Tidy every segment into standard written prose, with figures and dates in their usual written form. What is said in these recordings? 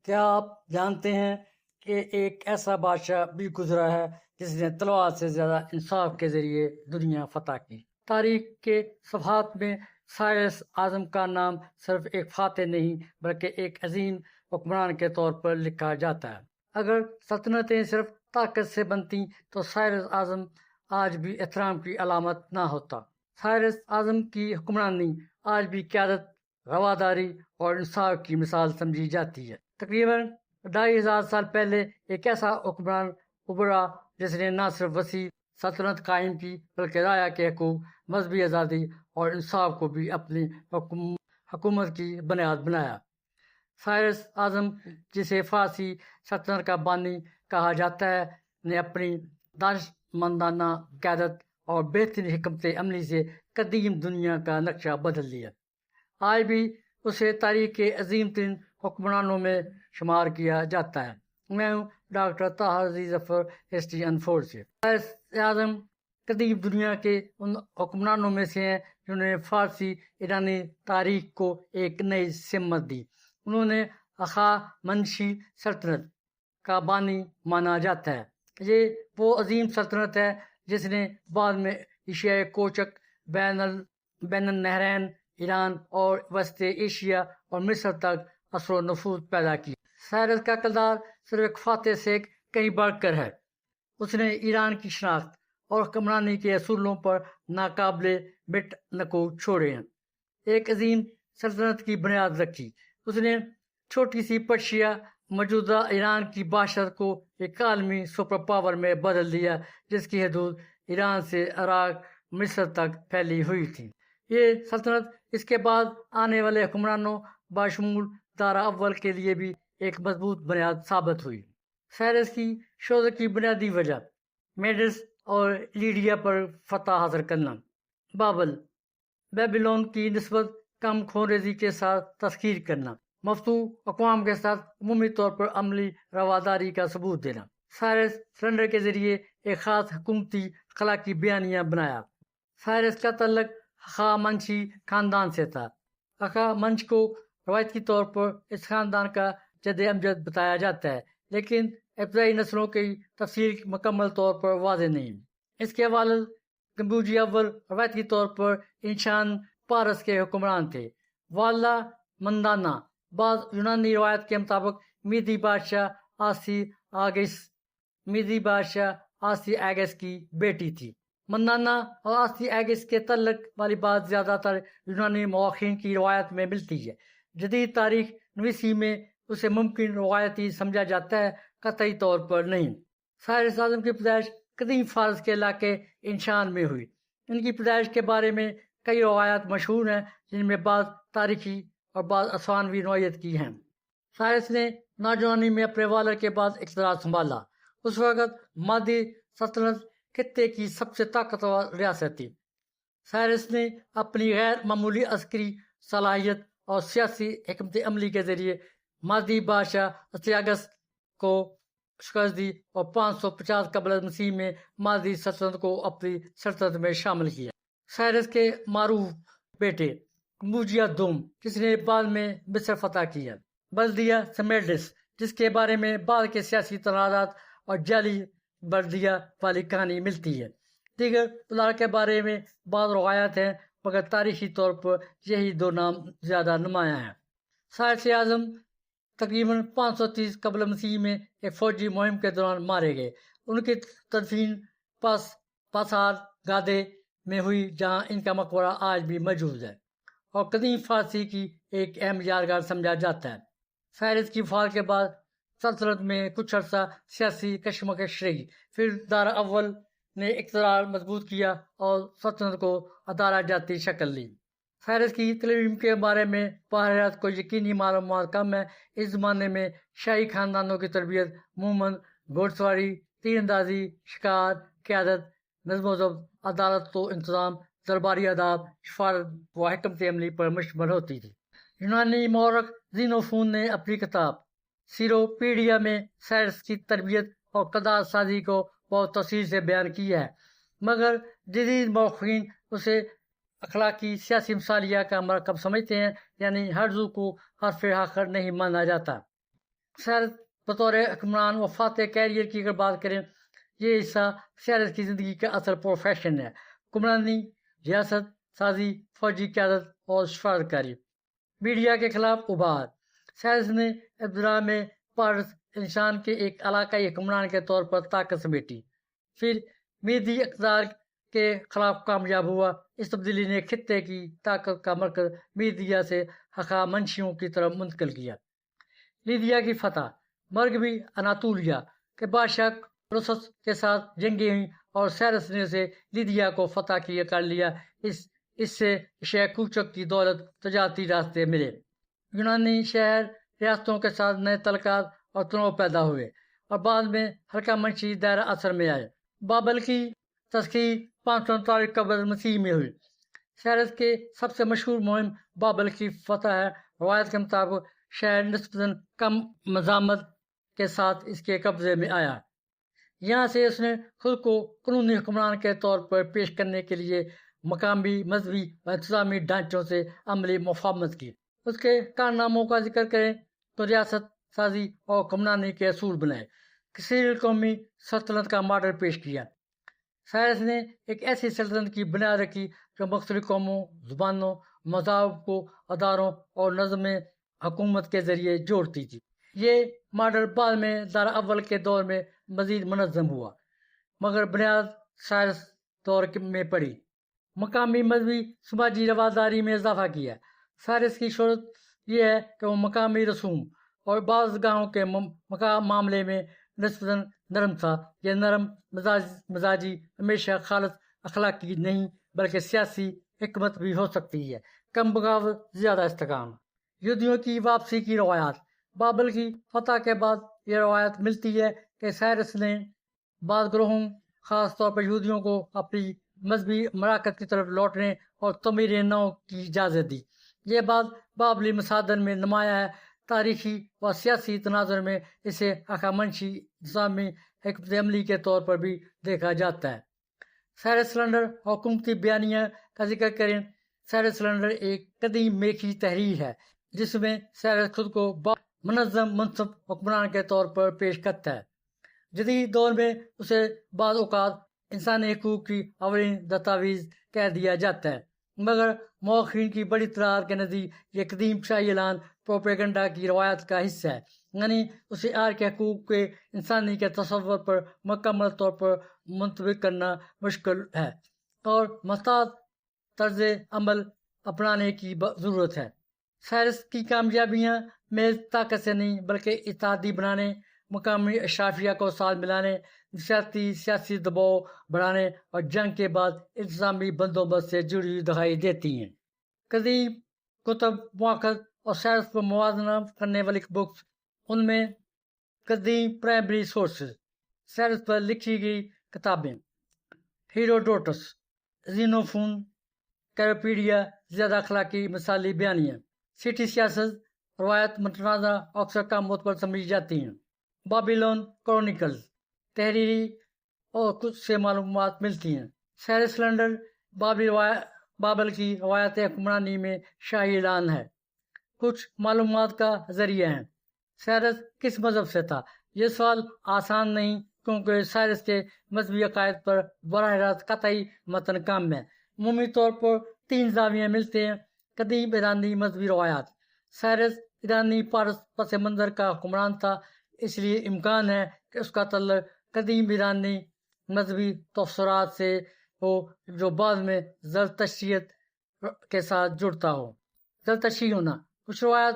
کیا آپ جانتے ہیں کہ ایک ایسا بادشاہ بھی گزرا ہے جس نے تلوار سے زیادہ انصاف کے ذریعے دنیا فتح کی؟ تاریخ کے صفحات میں سائرس اعظم کا نام صرف ایک فاتح نہیں بلکہ ایک عظیم حکمران کے طور پر لکھا جاتا ہے۔ اگر سلطنتیں صرف طاقت سے بنتی تو سائرس اعظم آج بھی احترام کی علامت نہ ہوتا۔ سائرس اعظم کی حکمرانی آج بھی قیادت، رواداری اور انصاف کی مثال سمجھی جاتی ہے۔ تقریباً 2500 سال پہلے ایک ایسا حکمران ابھرا جس نے نہ صرف وسیع سلطنت قائم کی بلکہ رایا کے حقوق، مذہبی آزادی اور انصاف کو بھی اپنی حکومت کی بنیاد بنایا۔ سائرس اعظم، جسے فارسی سلطنت کا بانی کہا جاتا ہے، نے اپنی دانشمندانہ قیادت اور بہترین حکمت عملی سے قدیم دنیا کا نقشہ بدل دیا۔ آج بھی اسے تاریخ کے عظیم ترین حکمرانوں میں شمار کیا جاتا ہے۔ میں ہوں ڈاکٹر طاہر عزیز ظفر، ہسٹری انفورڈ سے۔ سائرس اعظم قدیم دنیا کے ان حکمرانوں میں سے ہیں جنہوں نے فارسی ایرانی تاریخ کو ایک نئی سمت دی۔ انہوں نے ہخامنشی سلطنت کا بانی مانا جاتا ہے۔ یہ وہ عظیم سلطنت ہے جس نے بعد میں ایشیائے کوچک، بین النہرین، ایران اور وسط ایشیا اور مصر تک اثر و نفوذ پیدا کی۔ سائرس کا کردار صرف ایک فاتح سے کہیں بڑھ کر ہے۔ اس نے ایران کی شناخت اور حکمرانی کے اصولوں پر ناقابل مٹ نقوش چھوڑے ہیں، ایک عظیم سلطنت کی بنیاد رکھی۔ اس نے چھوٹی سی پرشیا، موجودہ ایران کی باشد کو ایک عالمی سپر پاور میں بدل دیا جس کی حدود ایران سے عراق، مصر تک پھیلی ہوئی تھی۔ یہ سلطنت اس کے بعد آنے والے حکمرانوں بشمول دارا اول کے لیے بھی ایک مضبوط بنیاد ثابت ہوئی۔ سائرس کی شہرت کی بنیادی وجہ میڈس اور لیڈیا پر فتح حاصل کرنا، بابل، بیبیلون کی نسبت کم خونریزی کے ساتھ تسخیر کرنا، مفتوح اقوام کے ساتھ عمومی طور پر عملی رواداری کا ثبوت دینا۔ سائرس سلنڈر کے ذریعے ایک خاص حکومتی اخلاقی بیانیہ بنایا۔ سائرس کا تعلق ہخامنشی خاندان سے تھا۔ ہخامنش کو روایتی طور پر اس خاندان کا جد امجد بتایا جاتا ہے، لیکن ابتدائی نسلوں کی تفصیل مکمل طور پر واضح نہیں۔ اس کے والد کمبوجی اول روایتی طور پر انشان پارس کے حکمران تھے۔ والدہ مندانا بعض یونانی روایت کے مطابق میدی بادشاہ آسی ایگس کی بیٹی تھی۔ مندانا اور آسی ایگس کے تعلق والی بات زیادہ تر یونانی مورخین کی روایت میں ملتی ہے۔ جدید تاریخ نویسی میں اسے ممکن روایتی سمجھا جاتا ہے، قطعی طور پر نہیں۔ سائرس اعظم کی پیدائش قدیم فارس کے علاقے انشان میں ہوئی۔ ان کی پیدائش کے بارے میں کئی روایات مشہور ہیں، جن میں بعض تاریخی اور بعض افسانوی نوعیت کی ہیں۔ سائرس نے نوجوانی میں اپنے والد کے بعد اقتدار سنبھالا۔ اس وقت مادی سلطنت خطے کی سب سے طاقتور ریاست تھی۔ سائرس نے اپنی غیر معمولی عسکری صلاحیت اور سیاسی حکمت عملی کے ذریعے مادی بادشاہ استیاگس کو شکست دی اور 550 قبل از مسیح میں مادی سلطنت کو اپنی سلطنت میں شامل کیا۔ سائرس کے معروف بیٹے کمبوجیا دوم، جس نے بعد میں مصر فتح کیا، بلدیہ سمیڈس، جس کے بارے میں بعد کے سیاسی تنازعات اور جعلی بلدیہ والی کہانی ملتی ہے۔ دیگر ادارہ کے بارے میں بعض روایات ہیں، مگر تاریخی طور پر یہی دو نام زیادہ نمایاں ہیں۔ سائرس اعظم تقریباً 530 قبل مسیح میں ایک فوجی مہم کے دوران مارے گئے۔ ان کی تدفین پاسار گادے میں ہوئی، جہاں ان کا مقبرہ آج بھی موجود ہے اور قدیم فارسی کی ایک اہم یادگار سمجھا جاتا ہے۔ سائرس کی وفات کے بعد سلطنت میں کچھ عرصہ سیاسی کشمکش رہی، پھر دارا اول نے اقتدار مضبوط کیا اور سلطنت کو ادارہ جاتی شکل دی۔ سائرس کی تعلیم کے بارے میں باہرات کو یقینی معلومات کم ہے۔ اس زمانے میں شاہی خاندانوں کی تربیت عموماً گھوڑ سواری، تیر اندازی، شکار، قیادت، نظم و ضبط، عدالت و انتظام، درباری آداب، سفارت و حکمت عملی پر مشتمل ہوتی تھی۔ یونانی مورخ زینوفون نے اپنی کتاب سیروپیڈیا میں سائرس کی تربیت اور کردار سازی کو بہت تفصیل سے بیان کیا ہے، مگر جدید مورخین اسے اخلاقی سیاسی مثالیہ کا مرکب سمجھتے ہیں، یعنی ہر زو کو حرف آخر نہیں مانا جاتا۔ سیرت بطور حکمران و فاتح کیریئر کی اگر بات کریں، یہ حصہ سیرت کی زندگی کا اصل پروفیشن ہے: حکمرانی، ریاست سازی، فوجی قیادت اور سفارت کاری۔ میڈیا کے خلاف ابھار: سیرس نے ابتدا میں پارس انسان کے ایک علاقائی حکمران کے طور پر طاقت سمیٹی، پھر میدی اقتدار کے خلاف کامیاب ہوا۔ اس تبدیلی نے خطے کی طاقت کا مرکز میدیا سے ہخامنشیوں کی طرف منتقل کیا۔ لیدیا کی فتح: مغربی اناطولیہ کے بادشاہ کلوسس کے ساتھ جنگیں ہوئیں اور سیرس نے اسے لیدیا کو فتح کر لیا۔ اس سے ایشیا کوچک کی دولت تجارتی راستے ملے۔ یونانی شہر ریاستوں کے ساتھ نئے تعلقات اور تنوع پیدا ہوئے اور بعد میں ہخامنشی دائرہ اثر میں آئے۔ بابل کی تسخیر 539 قبل مسیح میں ہوئی۔ سیرس کے سب سے مشہور مہم بابل کی فتح ہے۔ روایت کے مطابق شہر نسبتاً کم مزاحمت کے ساتھ اس کے قبضے میں آیا۔ یہاں سے اس نے خود کو قانونی حکمران کے طور پر پیش کرنے کے لیے مقامی مذہبی و انتظامی ڈھانچوں سے عملی مفاہمت کی۔ اس کے کارناموں کا ذکر کریں تو ریاست سازی اور حکمرانی کے اصول بنائے، کثیر القومی سلطنت کا ماڈل پیش کیا۔ سائرس نے ایک ایسی سلطنت کی بنیاد رکھی جو مختلف قوموں، زبانوں، مذاہب کو اداروں اور نظم حکومت کے ذریعے جوڑتی تھی۔ یہ ماڈل بعد میں دار اول کے دور میں مزید منظم ہوا، مگر بنیاد سائرس دور میں پڑی۔ مقامی مذہبی سماجی رواداری میں اضافہ کیا۔ سائرس کی شہرت یہ ہے کہ وہ مقامی رسوم اور بعض گاہوں کے معاملے میں نسبتاً نرم تھا۔ یہ نرم مزاجی ہمیشہ خالص اخلاقی نہیں بلکہ سیاسی حکمت بھی ہو سکتی ہے۔ کم بغاوت، زیادہ استحکام۔ یہودیوں کی واپسی کی روایات: بابل کی فتح کے بعد یہ روایت ملتی ہے کہ سائرس نے بعض گروہوں، خاص طور پر یہودیوں کو اپنی مذہبی مراکز کی طرف لوٹنے اور تعمیر نو کی اجازت دی۔ یہ بات بابلی مصادر میں نمایاں ہے۔ تاریخی و سیاسی تناظر میں اسے ہخامنشی انتظامی حکمت عملی کے طور پر بھی دیکھا جاتا ہے۔ سائرس سلنڈر حکومتی بیانیہ کا ذکر کریں۔ سائرس سلنڈر ایک قدیم میکی تحریر ہے جس میں سائرس خود کو منظم منصف حکمران کے طور پر پیش کرتا ہے۔ جدید دور میں اسے بعض اوقات انسانی حقوق کی اولین دستاویز کہہ دیا جاتا ہے، مگر مؤرخین کی بڑی تعداد کے نزدیک یہ قدیم شاہی اعلان پروپیگنڈا کی روایت کا حصہ ہے، یعنی اسے آر کے حقوق کے انسانی کے تصور پر مکمل طور پر منطبق کرنا مشکل ہے اور محتاط طرز عمل اپنانے کی ضرورت ہے۔ سائرس کی کامیابیاں محض طاقت سے نہیں بلکہ اتحادی بنانے، مقامی اشرافیہ کو ساتھ ملانے، سیاسی دباؤ بڑھانے اور جنگ کے بعد انتظامی بندوبست سے جڑی دکھائی دیتی ہیں۔ قدیم کتب، مواخذ اور سائرس پر موازنہ کرنے والی بکس، ان میں قدیم پرائمری سورسز، سائرس پر لکھی گئی کتابیں: ہیروڈوٹس، زینوفون، کیروپیڈیا، زیادہ اخلاقی مثالی بیانیہ، سٹی سیاست، روایت متنازع اور اکثر کم معتبر سمجھی جاتی ہیں۔ بابیلون کرونیکلز، تحریری اور کچھ سے معلومات ملتی ہیں۔ سائرس سلنڈر بابل کی روایت حکمرانی میں شاہی اعلان ہے۔ کچھ معلومات کا ذریعہ ہیں۔ سائرس کس مذہب سے تھا؟ یہ سوال آسان نہیں کیونکہ سائرس کے مذہبی عقائد پر براہ راست قطعی متن کم ہے۔ عمومی طور پر 3 زاویے ملتے ہیں۔ قدیم ایرانی مذہبی روایات: سائرس ایرانی پارس پس منظر کا حکمران تھا، اس لیے امکان ہے کہ اس کا تعلق قدیم ایرانی مذہبی تفسرات سے ہو جو بعد میں زرتشتیت کے ساتھ جڑتا ہو۔ زرتشتی ہونا: کچھ روایات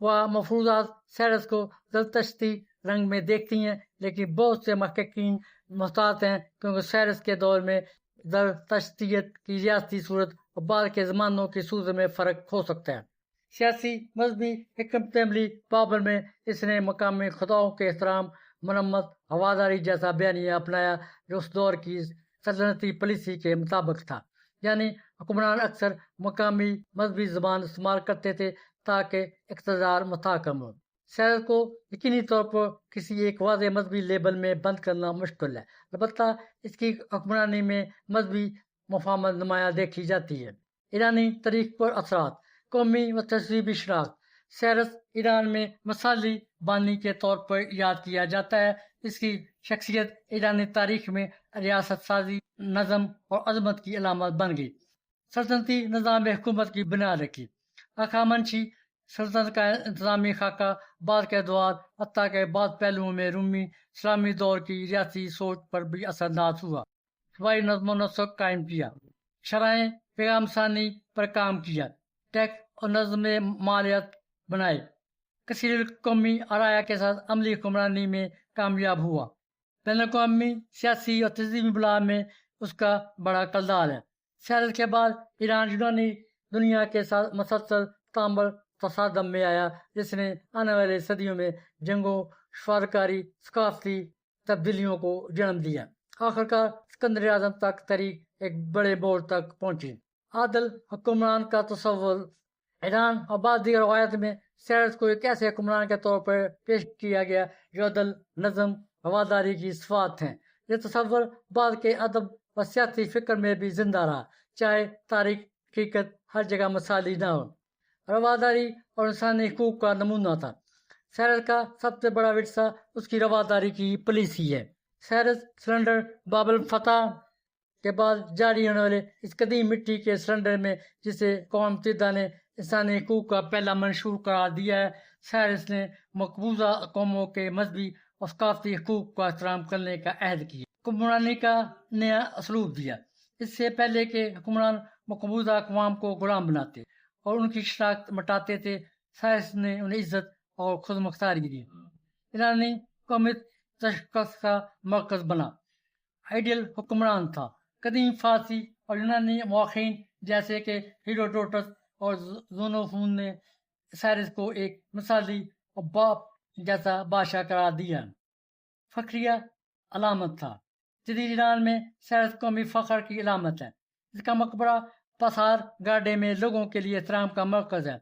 و مفروضات سائرس کو زرتشتی رنگ میں دیکھتی ہیں، لیکن بہت سے محققین محتاط ہیں کیونکہ سائرس کے دور میں زرتشتیت کی ریاستی صورت اور بعد کے زمانوں کی صورت میں فرق ہو سکتا ہے۔ سیاسی مذہبی حکمت عملی: بابل میں اس نے مقامی خداؤں کے احترام، مرمت، ہواداری جیسا بیانیہ اپنایا جو اس دور کی سلطنتی پالیسی کے مطابق تھا، یعنی حکمران اکثر مقامی مذہبی زبان استعمال کرتے تھے تاکہ اقتدار مستحکم ہو۔ سائرس کو یقینی طور پر کسی ایک واضح مذہبی لیبل میں بند کرنا مشکل ہے، البتہ اس کی حکمرانی میں مذہبی مفاہمت نمایاں دیکھی جاتی ہے۔ ایرانی تاریخ پر اثرات: قومی و تہذیبی شناخت: سیرس ایران میں مثالی بانی کے طور پر یاد کیا جاتا ہے. اس کی شخصیت ایرانی تاریخ میں ریاست سازی، نظم اور عظمت کی علامت بن گئی. سلطنتی نظام حکومت کی بنیاد رکھی. ہخامنشی سلطنت کا انتظامی خاکہ بعد کے ادوار حتیٰ کہ بعض پہلوؤں میں رومی اسلامی دور کی ریاستی سوچ پر بھی اثر انداز ہوا. صوبائی نظم و نسق قائم کیا، شرائع پیغام ثانی پر کام کیا، ٹیکس اور نظم مالیت بنائے، کثیر القومی آرایا کے ساتھ عملی حکمرانی میں کامیاب ہوا. بین الاقوامی سیاسی اور تنظیمی بلا میں اس کا بڑا کردار ہے. سیرس کے بعد ایران یونانی دنیا کے ساتھ مسلسل تعامل تصادم میں آیا، جس نے آنے والے صدیوں میں جنگوں، شفاکاری، ثقافتی تبدیلیوں کو جنم دیا. آخرکار اسکندر اعظم تک تحریک ایک بڑے موڑ تک پہنچی. عادل حکمران کا تصور ایران اور بعض دیگر روایت میں سیرس کو ایک ایسے حکمران کے طور پر پیش کیا گیا جو عدل، نظم، رواداری کی صفات ہیں. یہ تصور بعد کے ادب و سیاسی فکر میں بھی زندہ رہا، چاہے تاریخ حقیقت ہر جگہ مثالی نہ ہو. رواداری اور انسانی حقوق کا نمونہ تھا. سیرس کا سب سے بڑا ورثہ اس کی رواداری کی پالیسی ہے. سیرس سلنڈر باب الفتح کے بعد جاری ہونے والے اس قدیم مٹی کے سلنڈر میں، جسے اقوام متحدہ نے انسانی حقوق کا پہلا منشور قرار دیا ہے، سیرس نے مقبوضہ قوموں کے مذہبی اور ثقافتی حقوق کا احترام کرنے کا عہد کیا، حکمرانی کا نیا اسلوب دیا. اس سے پہلے کے حکمران مقبوضہ اقوام کو غلام بناتے اور ان کی شناخت مٹاتے تھے، سیرس نے انہیں عزت اور خود مختاری دی. ایرانی قومی تشخص کا مرکز بنا، آئیڈیل حکمران تھا. قدیم فارسی اور یونانی مورخین جیسے کہ ہیروڈوٹس اور زونوفون نے سیرس کو ایک مثالی اور باپ جیسا بادشاہ قرار دیا. فخریہ علامت تھا. جدید ایران میں سیرس قومی فخر کی علامت ہے. اس کا مقبرہ پسار گاڈے میں لوگوں کے لیے احترام کا مرکز ہے.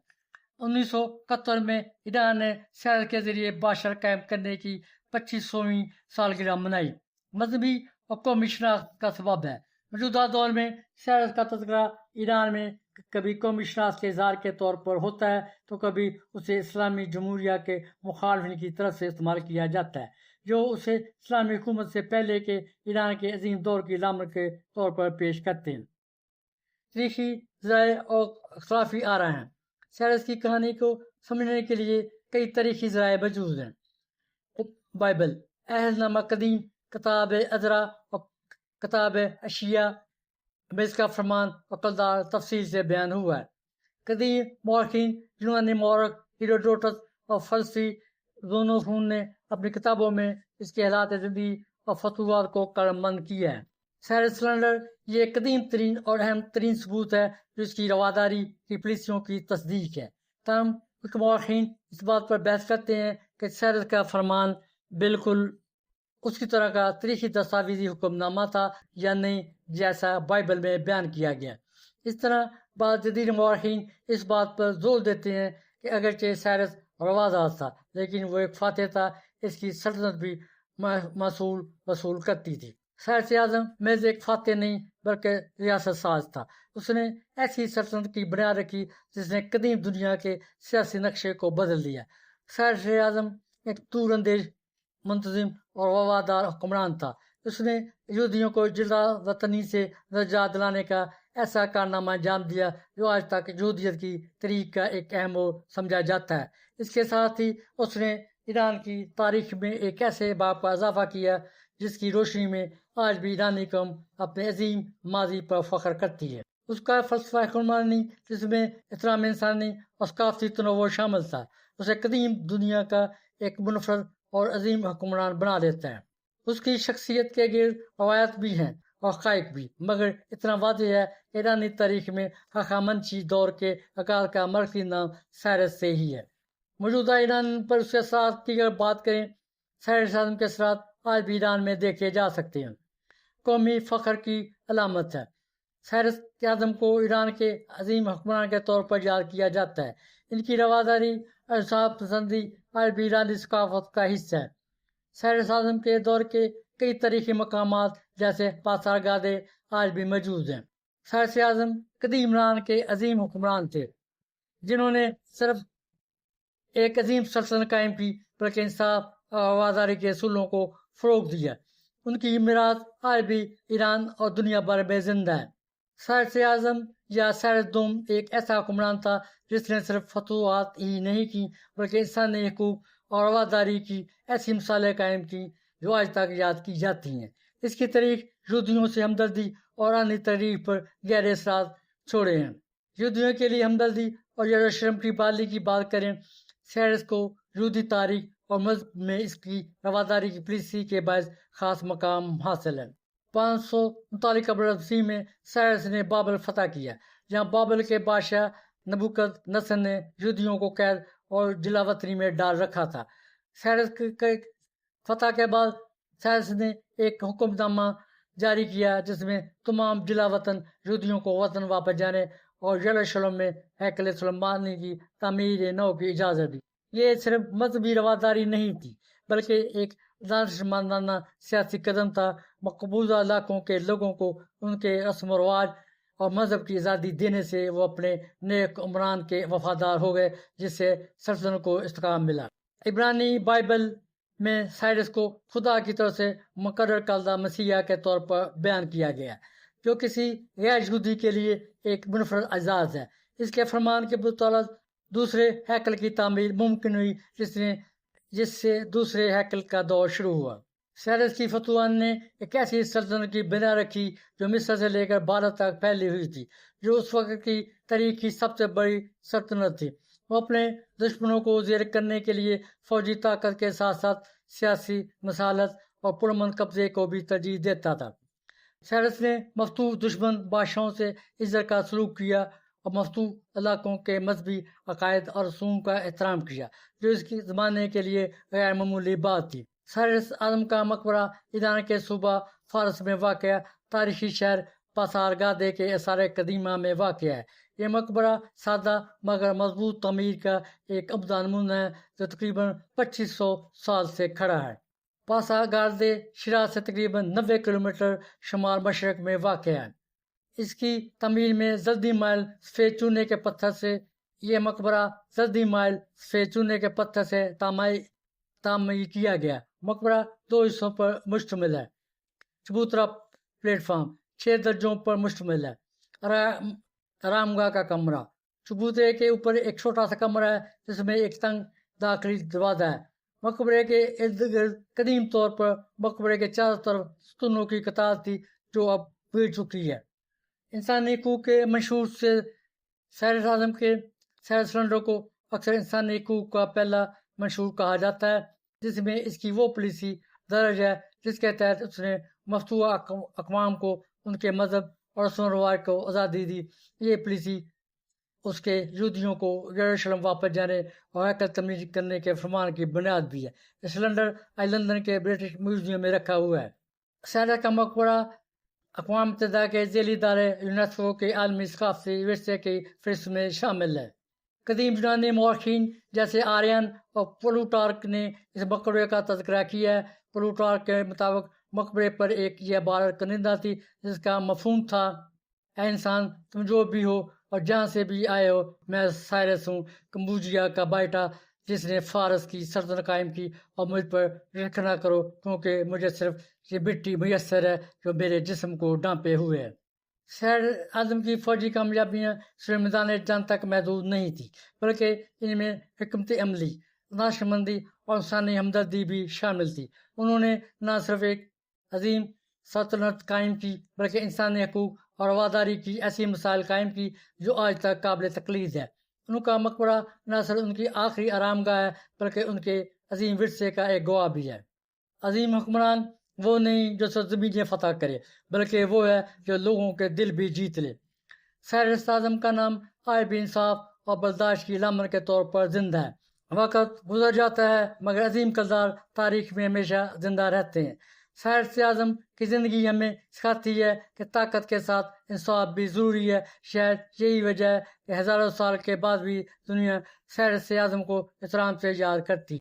1971 میں ایران نے سیرس کے ذریعے بادشاہ قائم کرنے کی 2500ویں سالگرہ منائی. مذہبی اور قومی شناخت کا سبب ہے. موجودہ دور میں سیرس کا تذکرہ ایران میں کبھی قومی شناخت کے اظہار کے طور پر ہوتا ہے تو کبھی اسے اسلامی جمہوریہ کے مخالفین کی طرف سے استعمال کیا جاتا ہے، جو اسے اسلامی حکومت سے پہلے کے ایران کے عظیم دور کی علامت کے طور پر پیش کرتے ہیں. تاریخی ذرائع اور اختلافی آرا ہیں. سیرس کی کہانی کو سمجھنے کے لیے کئی تاریخی ذرائع موجود ہیں. بائبل، عہد نامہ قدیم، کتاب عذرا اور کتاب اشعیا میں اس کا فرمان اور کردار تفصیل سے بیان ہوا ہے. قدیم مورخین یونانی مورخ ہیروڈوٹس اور فلسفی زونوفون نے اپنی کتابوں میں اس کے حالات زندگی اور فتوحات کو کاربند کیا ہے. سیرس سلنڈر یہ قدیم ترین اور اہم ترین ثبوت ہے جو اس کی رواداری کی پالیسیوں کی تصدیق ہے. تاہم کچھ مورخین اس بات پر بحث کرتے ہیں کہ سیرس کا فرمان بالکل اس کی طرح کا تاریخی دستاویزی حکم نامہ تھا یا نہیں جیسا بائبل میں بیان کیا گیا. اس طرح بعض جدید مورخین اس بات پر زور دیتے ہیں کہ اگرچہ سیرس روادار تھا لیکن وہ ایک فاتح تھا. اس کی سلطنت بھی محصول وصول کرتی تھی. سیرس اعظم محض ایک فاتح نہیں بلکہ ریاست ساز تھا. اس نے ایسی سلطنت کی بنیاد رکھی جس نے قدیم دنیا کے سیاسی نقشے کو بدل دیا. سیرس اعظم ایک دور اندیش، منتظم اور وفادار حکمران تھا. اس نے یہودیوں کو جلدہ وطنی سے نجات دلانے کا ایسا کارنامہ انجام دیا جو آج تک یہودیت کی تاریخ کا ایک اہم موڑ سمجھا جاتا ہے. اس کے ساتھ ہی اس نے ایران کی تاریخ میں ایک ایسے باب کا اضافہ کیا جس کی روشنی میں آج بھی ایرانی قوم اپنے عظیم ماضی پر فخر کرتی ہے. اس کا فلسفہ حکمرانی جس میں احترام انسانی اور ثقافتی تنوع شامل تھا اسے قدیم دنیا کا ایک منفرد اور عظیم حکمران بنا دیتا ہے. اس کی شخصیت کے گرد روایت بھی ہیں اور حقائق بھی، مگر اتنا واضح ہے کہ ایرانی تاریخ میں ہخامنشی دور کے عقاد کا مرکزی نام سیرس سے ہی ہے. موجودہ ایران پر اس کے اثرات کی اگر بات کریں، سیرس اعظم کے اثرات آج بھی ایران میں دیکھے جا سکتے ہیں. قومی فخر کی علامت ہے. سیرس اعظم کو ایران کے عظیم حکمران کے طور پر یاد کیا جاتا ہے. ان کی رواداری اور انصاف پسندی آج بھی ایرانی ثقافت کا حصہ ہے. سیرس اعظم کے دور کے کئی تاریخی مقامات جیسے پاسار گادے آج بھی موجود ہیں. سیرس اعظم قدیم ایران کے عظیم حکمران تھے جنہوں نے صرف ایک عظیم سلطنت قائم کی بلکہ انصاف اور رواداری کے اصولوں کو فروغ دیا۔ ان کی میراث آج بھی ایران اور دنیا بھر میں زندہ ہے۔ سائرس اعظم یا سائرس دوم ایک ایسا حکمران تھا جس نے صرف فتوحات ہی نہیں کی بلکہ انسانی حقوق اور رواداری کی ایسی مثالیں قائم کی جو آج تک یاد کی جاتی ہیں۔ اس کی تاریخ یہودیوں سے ہمدردی اور آنی تحریک پر گہرے اثرات چھوڑے ہیں۔ یہودیوں کے لیے ہمدردی اور یروشلم کی بحالی کی بات کریں، سائرس کو یہودی تاریخ اور مذہب میں اس کی رواداری کی پالیسی کے باعث خاص مقام حاصل ہے۔ 539 قبل مسیح میں سائرس نے بابل فتح کیا، جہاں بابل کے بادشاہ نبوکد نصر نے یہودیوں کو قید اور جلا وطنی میں ڈال رکھا تھا۔ سائرس کے فتح کے بعد سائرس نے ایک حکم نامہ جاری کیا جس میں تمام جلا وطن یہودیوں کو وطن واپس جانے اور یروشلم میں ہیکل سلیمانی کی تعمیر نو کی اجازت دی۔ یہ صرف مذہبی رواداری نہیں تھی بلکہ ایک دانشمندانہ سیاسی قدم تھا۔ مقبوضہ علاقوں کے لوگوں کو ان کے رسم و رواج اور مذہب کی آزادی دینے سے وہ اپنے نیک عمران کے وفادار ہو گئے، جس سے سلطنت کو استحکام ملا۔ عبرانی بائبل میں سائرس کو خدا کی طرف سے مقرر کردہ مسیحا کے طور پر بیان کیا گیا، جو کسی غیر یہودی کے لیے ایک منفرد اعزاز ہے۔ اس کے فرمان کے بدولت دوسرے ہیکل کی تعمیر ممکن ہوئی، جس سے دوسرے ہیکل کا دور شروع ہوا۔ سائرس کی فتوحات نے ایک ایسی سلطنت کی بنا رکھی جو مصر سے لے کر بھارت تک پھیلی ہوئی تھی، جو اس وقت کی تاریخ کی سب سے بڑی سلطنت تھی۔ وہ اپنے دشمنوں کو زیر کرنے کے لیے فوجی طاقت کے ساتھ ساتھ سیاسی مصالحت اور پرامن قبضے کو بھی ترجیح دیتا تھا۔ سائرس نے مفتوح دشمن بادشاہوں سے عزت کا سلوک کیا اور مفتوح علاقوں کے مذہبی عقائد اور رسوم کا احترام کیا، جو اس کے زمانے کے لیے غیر معمولی بات تھی۔ سائرس اعظم کا مقبرہ ایران کے صوبہ فارس میں واقع تاریخی شہر پاسار گادے کے آثار قدیمہ میں واقع ہے۔ یہ مقبرہ سادہ مگر مضبوط تعمیر کا ایک عمدہ نمونہ ہے جو تقریباً 2500 سال سے کھڑا ہے۔ پاسار گادے شیراز سے تقریباً 90 کلومیٹر شمال مشرق میں واقع ہے۔ اس کی تعمیر میں زردی مائل سفید چونے کے پتھر سے تعمیر کیا گیا۔ مقبرہ 2 حصوں پر مشتمل ہے۔ چبوترا پلیٹ فارم 6 درجوں پر مشتمل ہے۔ آرام گاہ کا کمرہ چبوترے کے اوپر ایک چھوٹا سا کمرہ ہے جس میں ایک تنگ داخلی دروازہ ہے۔ مقبرے کے ارد گرد قدیم طور پر مقبرے کے چاروں طرف ستونوں کی قطار تھی جو اب گر چکی ہے۔ انسانی حقوق کے منشور سے سائرس اعظم کے سائرس لنڈر کو اکثر انسانی حقوق کا پہلا منشور کہا جاتا ہے، جس میں اس کی وہ پالیسی درج ہے جس کے تحت اس نے مفتوح اقوام کو ان کے مذہب اور رسم و رواج کو آزادی دی۔ یہ پالیسی اس کے یہودیوں کو یروشلم واپس جانے اور ہیکل تعمیر کرنے کے فرمان کی بنیاد بھی ہے۔ اس لنڈر آج لندن کے برٹش میوزیم میں رکھا ہوا ہے۔ سائرس کا مقبرہ اقوام متحدہ کے ذیلی ادارے یونیسکو کے عالمی ثقافتی ورثے کی فہرست میں شامل ہے۔ قدیم یونانی مورخین جیسے آرین اور پلوٹارک نے اس مقبرے کا تذکرہ کیا ہے۔ پلوٹارک کے مطابق مقبرے پر ایک یہ عبارت کنندہ تھی جس کا مفہوم تھا: اے انسان، تم جو بھی ہو اور جہاں سے بھی آئے ہو، میں سائرس ہوں، کمبوجیا کا بیٹا، جس نے فارس کی سلطنت قائم کی، اور مجھ پر رشک نہ کرو کیونکہ مجھے صرف یہ مٹی میسر ہے جو میرے جسم کو ڈھانپے ہوئے ہے۔ سائرس اعظم کی فوجی کامیابیاں صرف میدان جنگ تک محدود نہیں تھیں، بلکہ ان میں حکمت عملی، دانشمندی اور انسانی ہمدردی بھی شامل تھی۔ انہوں نے نہ صرف ایک عظیم سلطنت قائم کی بلکہ انسانی حقوق اور رواداری کی ایسی مثال قائم کی جو آج تک قابل تقلید ہے۔ ان کا مقبرہ نہ صرف ان کی آخری آرام گاہ ہے بلکہ ان کے عظیم ورثے کا ایک گواہ بھی ہے۔ عظیم حکمران وہ نہیں جو صرف زمینیں فتح کرے، بلکہ وہ ہے جو لوگوں کے دل بھی جیت لے۔ سائرس اعظم کا نام آج بھی انصاف اور برداشت کی علامت کے طور پر زندہ ہے۔ وقت گزر جاتا ہے مگر عظیم کردار تاریخ میں ہمیشہ زندہ رہتے ہیں۔ سائرس اعظم کی زندگی ہمیں سکھاتی ہے کہ طاقت کے ساتھ انصاف بھی ضروری ہے۔ شاید یہی وجہ ہے کہ ہزاروں سال کے بعد بھی دنیا سائرس اعظم کو احترام سے یاد کرتی ہے۔